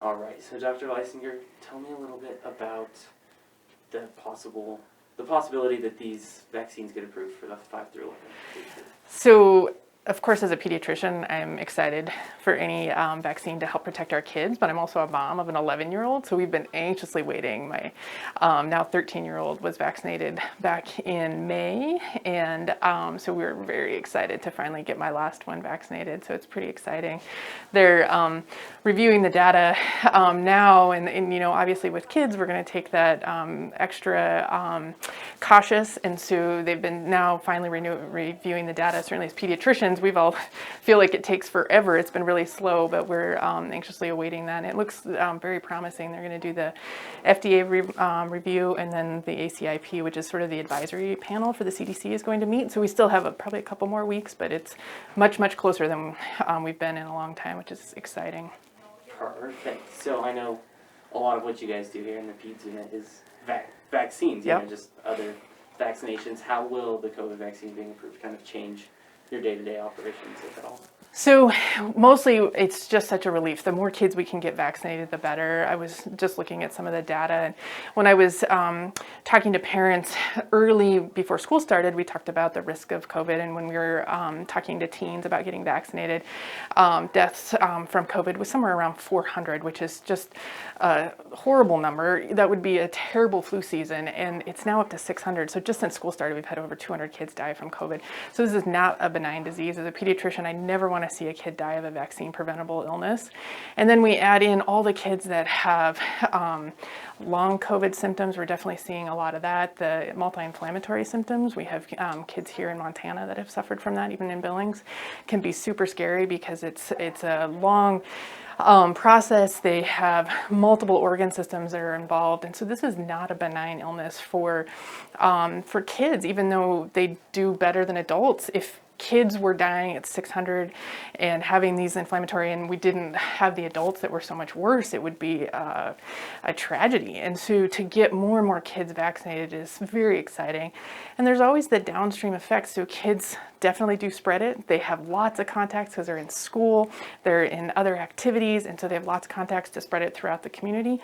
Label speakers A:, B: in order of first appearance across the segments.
A: All right, so Dr. Leisinger, tell me a little bit about the possibility that these vaccines get approved for the 5 through 11 age group.
B: So, of course, as a pediatrician, I'm excited for any vaccine to help protect our kids, but I'm also a mom of an 11-year-old, so we've been anxiously waiting. My now 13-year-old was vaccinated back in May, and so we were very excited to finally get my last one vaccinated, so it's pretty exciting. They're reviewing the data now, and you know, obviously with kids, we're going to take that extra cautious, and so they've been now finally reviewing the data. Certainly as pediatricians, we've all feel like it takes forever. It's been really slow, but we're anxiously awaiting that. And it looks very promising. They're going to do the FDA review, and then the ACIP, which is sort of the advisory panel for the CDC, is going to meet. So we still have probably a couple more weeks, but it's much, much closer than we've been in a long time, which is exciting.
A: Perfect. So I know a lot of what you guys do here in the Peds unit is vaccines, you
B: Yep.
A: know, just other vaccinations. How will the COVID vaccine being approved kind of change your day-to-day operations, if at all?
B: So mostly it's just such a relief. The more kids we can get vaccinated, the better. I was just looking at some of the data, and when I was talking to parents early before school started, we talked about the risk of COVID, and when we were talking to teens about getting vaccinated, deaths from COVID was somewhere around 400, which is just a horrible number. That would be a terrible flu season, and it's now up to 600. So just since school started, we've had over 200 kids die from COVID. So this is not a benign disease. As a pediatrician, I never want to see a kid die of a vaccine preventable illness. And then we add in all the kids that have long COVID symptoms. We're definitely seeing a lot of that. The multi-inflammatory symptoms, we have kids here in Montana that have suffered from that, even in Billings. It can be super scary because it's a long process. They have multiple organ systems that are involved, and so this is not a benign illness for kids, even though they do better than adults. If kids were dying at 600 and having these inflammatory, and we didn't have the adults that were so much worse, it would be a tragedy. And so to get more and more kids vaccinated is very exciting. And there's always the downstream effects. So kids definitely do spread it. They have lots of contacts because they're in school, they're in other activities, and so they have lots of contacts to spread it throughout the community.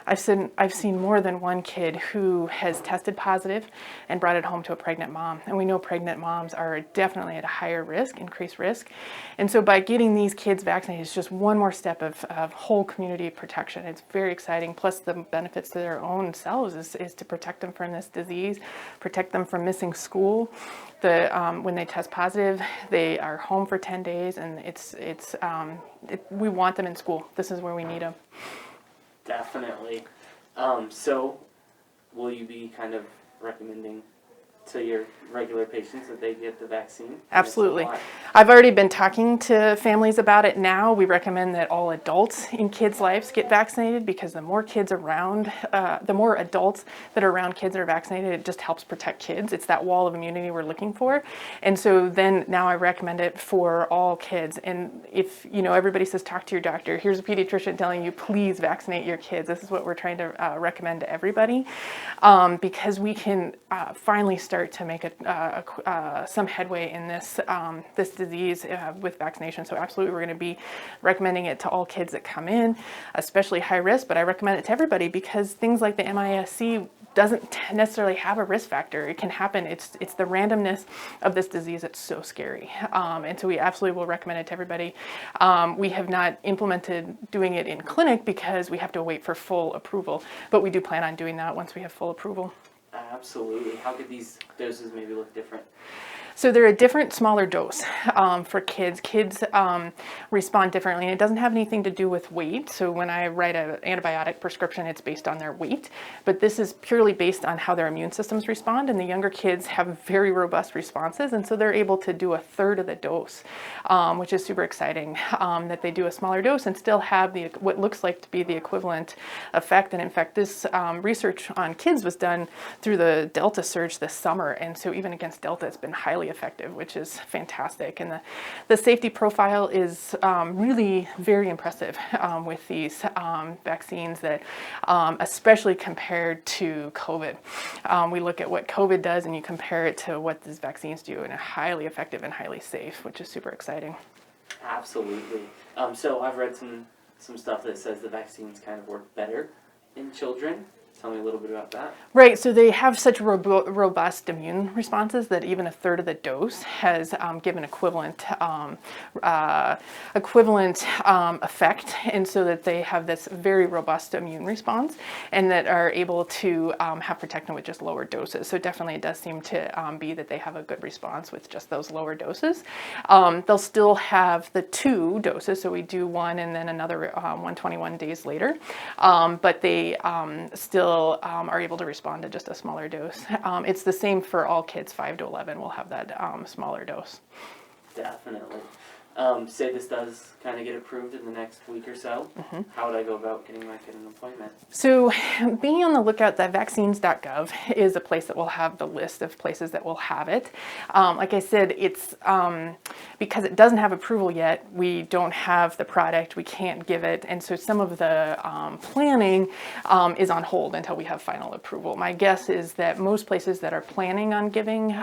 B: I've seen more than one kid who has tested positive and brought it home to a pregnant mom. And we know pregnant moms are definitely at a higher risk, increased risk. And so by getting these kids vaccinated, it's just one more step of whole community protection. It's very exciting. Plus the benefits to their own selves is to protect them from this disease, protect them from missing school. When they test positive, they are home for 10 days, and we want them in school. This is where we need them.
A: Definitely. So will you be kind of recommending to your regular patients that they get the vaccine?
B: Absolutely. I've already been talking to families about it now. We recommend that all adults in kids' lives get vaccinated, because the more kids around, the more adults that are around kids that are vaccinated, it just helps protect kids. It's that wall of immunity we're looking for. And so then now I recommend it for all kids. And if, you know, everybody says talk to your doctor, here's a pediatrician telling you, please vaccinate your kids. This is what we're trying to recommend to everybody, because we can finally start to make some headway in this disease with vaccination. So absolutely, we're going to be recommending it to all kids that come in, especially high risk, but I recommend it to everybody because things like the MIS-C doesn't necessarily have a risk factor. It can happen. It's the randomness of this disease that's so scary. And so we absolutely will recommend it to everybody. We have not implemented doing it in clinic because we have to wait for full approval, but we do plan on doing that once we have full approval.
A: Absolutely. How could these doses maybe look different?
B: So they're a different, smaller dose for kids. Kids respond differently, and it doesn't have anything to do with weight. So when I write an antibiotic prescription, it's based on their weight, but this is purely based on how their immune systems respond, and the younger kids have very robust responses, and so they're able to do a third of the dose, which is super exciting, that they do a smaller dose and still have what looks like to be the equivalent effect. And in fact, this research on kids was done through the Delta surge this summer, and so even against Delta, it's been highly effective, which is fantastic. And the safety profile is really very impressive with these vaccines, that especially compared to COVID. We look at what COVID does and you compare it to what these vaccines do, and are highly effective and highly safe, which is super exciting.
A: Absolutely. So I've read some stuff that says the vaccines kind of work better in children. Tell me a little bit about that.
B: Right, so they have such robust immune responses that even a third of the dose has given equivalent effect, and so that they have this very robust immune response and that are able to have protection with just lower doses. So definitely it does seem to be that they have a good response with just those lower doses. They'll still have the 2 doses, so we do one and then another 121 days later, but they still are able to respond to just a smaller dose. It's the same for all kids 5 to 11 will have that smaller dose.
A: Definitely. Say this does kind of get approved in the next week or so.
B: Mm-hmm.
A: How would I go about getting my kid an appointment?
B: So being on the lookout, that vaccines.gov is a place that will have the list of places that will have it. Like I said, it's because it doesn't have approval yet, we don't have the product, we can't give it, and so some of the planning is on hold until we have final approval. My guess is that most places that are planning on giving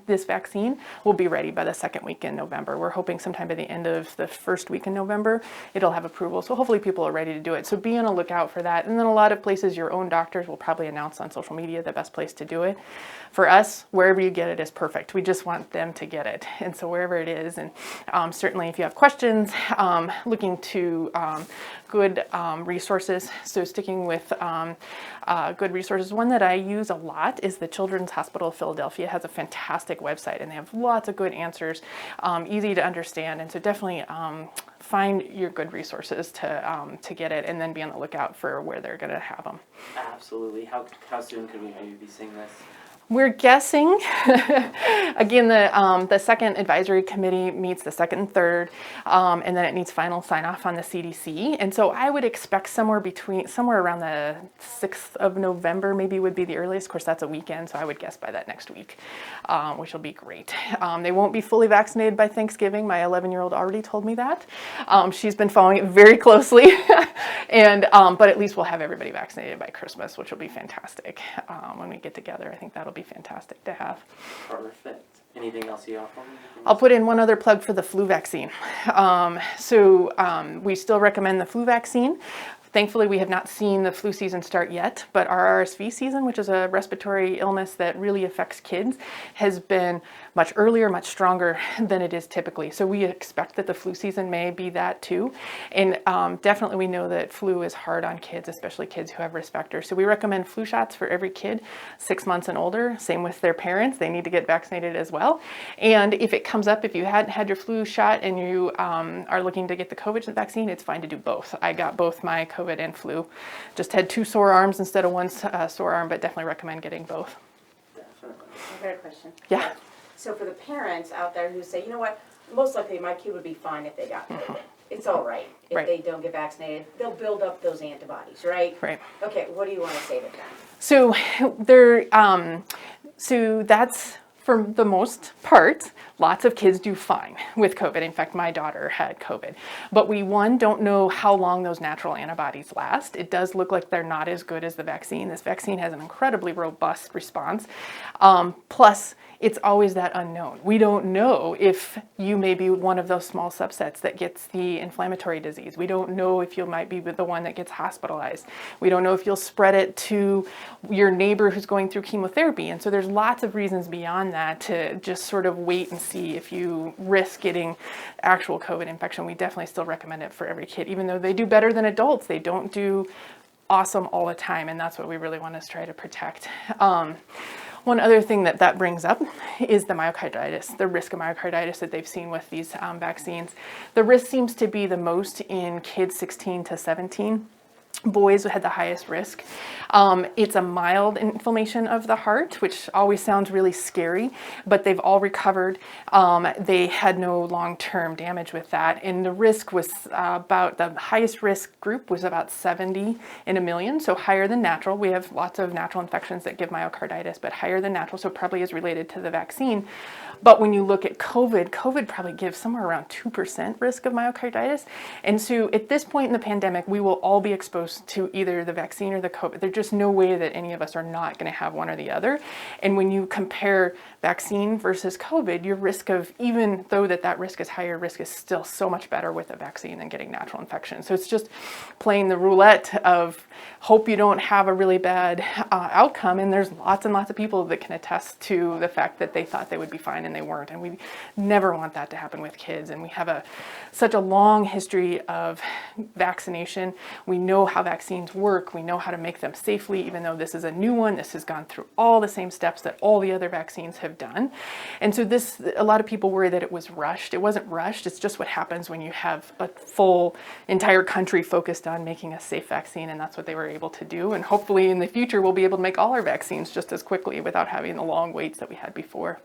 B: this vaccine will be ready by the second week in November. We're hoping sometime by the end of the first week in November, it'll have approval. So hopefully people are ready to do it. So be on a lookout for that. And then a lot of places, your own doctors will probably announce on social media the best place to do it. For us, wherever you get it is perfect. We just want them to get it. And so wherever it is, and certainly if you have questions, looking to good resources. So sticking with good resources. One that I use a lot is the Children's Hospital of Philadelphia has a fantastic website and they have lots of good answers, easy to understand. And so definitely find your good resources to get it and then be on the lookout for where they're going to have them.
A: Absolutely. How soon could we maybe be seeing this?
B: We're guessing, again, the second advisory committee meets the second and third, and then it needs final sign off on the CDC. And so I would expect somewhere around the 6th of November maybe would be the earliest. Of course, that's a weekend, so I would guess by that next week, which will be great. They won't be fully vaccinated by Thanksgiving. My 11-year-old already told me that. She's been following it very closely, and but at least we'll have everybody vaccinated by Christmas, which will be fantastic when we get together. I think that'll be fantastic to have.
A: Perfect. Anything else you offer?
B: I'll put in one other plug for the flu vaccine. We still recommend the flu vaccine. Thankfully, we have not seen the flu season start yet, but our RSV season, which is a respiratory illness that really affects kids, has been much earlier, much stronger than it is typically. So we expect that the flu season may be that too. And definitely we know that flu is hard on kids, especially kids who have risk factors. So we recommend flu shots for every kid 6 months and older. Same with their parents. They need to get vaccinated as well. And if it comes up, if you hadn't had your flu shot and you are looking to get the COVID vaccine, it's fine to do both. I got both my COVID and flu. Just had 2 sore arms instead of 1 sore arm, but definitely recommend getting both.
A: Definitely.
C: I've got a question.
B: Yeah.
C: So for the parents out there who say, you know what, most likely my kid would be fine if they got COVID. It's all right if
B: Right.
C: they don't get vaccinated. They'll build up those antibodies, right?
B: Right.
C: Okay, what do you want to say to them?
B: So so that's for the most part, lots of kids do fine with COVID. In fact, my daughter had COVID. But we, don't know how long those natural antibodies last. It does look like they're not as good as the vaccine. This vaccine has an incredibly robust response. Plus, it's always that unknown. We don't know if you may be one of those small subsets that gets the inflammatory disease. We don't know if you might be the one that gets hospitalized. We don't know if you'll spread it to your neighbor who's going through chemotherapy. And so there's lots of reasons beyond that to just sort of wait and see if you risk getting actual COVID infection. We definitely still recommend it for every kid, even though they do better than adults. They don't do awesome all the time, and that's what we really want to try to protect. One other thing that brings up is the myocarditis, the risk of myocarditis that they've seen with these vaccines. The risk seems to be the most in kids 16 to 17. Boys had the highest risk. It's a mild inflammation of the heart, which always sounds really scary, but they've all recovered. They had no long-term damage with that. And the risk was about, the highest risk group was about 70 in a million, so higher than natural. We have lots of natural infections that give myocarditis, but higher than natural, so probably is related to the vaccine. But when you look at COVID probably gives somewhere around 2% risk of myocarditis. And so at this point in the pandemic, we will all be exposed exposed to either the vaccine or the COVID. There's just no way that any of us are not going to have one or the other. And when you compare vaccine versus COVID, your risk of, even though that risk is higher, risk is still so much better with a vaccine than getting natural infection. So it's just playing the roulette of hope you don't have a really bad outcome. And there's lots and lots of people that can attest to the fact that they thought they would be fine and they weren't. And we never want that to happen with kids. And we have such a long history of vaccination. We know how vaccines work. We know how to make them safely, even though this is a new one. This has gone through all the same steps that all the other vaccines have done. And so a lot of people worry that it was rushed. It wasn't rushed. It's just what happens when you have a full entire country focused on making a safe vaccine, and that's what they were able to do. And hopefully in the future we'll be able to make all our vaccines just as quickly without having the long waits that we had before.